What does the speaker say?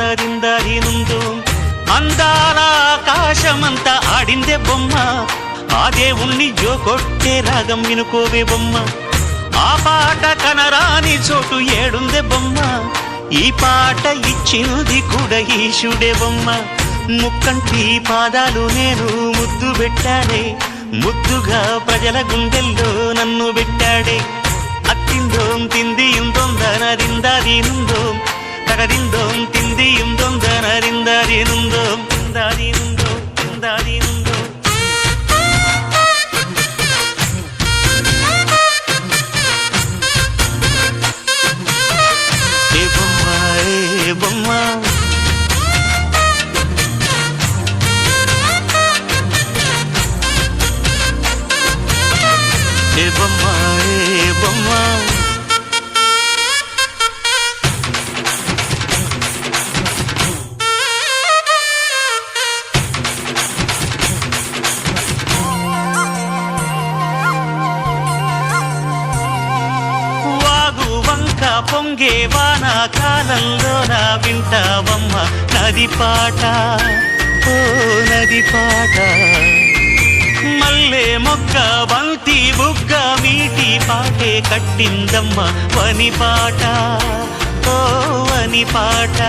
నరిందరినుందో అందాల ఆకాశమంతా ఆడిందే బొమ్మ ఆ దేవుణ్ణి జోకొట్టే రాగం వినుకోవే బొమ్మ ఆ పాట కనరాని చోటు ఏడుందే బొమ్మ ఈ పాట ఇచ్చింది కూడా ఈశుడే బొమ్మ ముక్కంటి పాదాలు నేను ముద్దు పెట్టాడే ముద్దుగా ప్రజల గుండెల్లో నన్ను పెట్టాడే అత్తిందోం తిందియుందొందనరిందరినుందోం తగదిందోం తిందియుందొందనరిందరినుందోం తిందారినుందో తిందారినుందో ఏ బొమ్మ ఏ బొమ్మ ఏ బొమ్మ ఏ బొమ్మ వాగు వంక పొంగే వాన కాలంలో నా వింటావమ్మ నది పాట ఓ నది పాట మల్లె మొగ్గ బంతి బుగ్గ మీటి పాటే కట్టిందమ్మ వని పాట ఓ వని పాట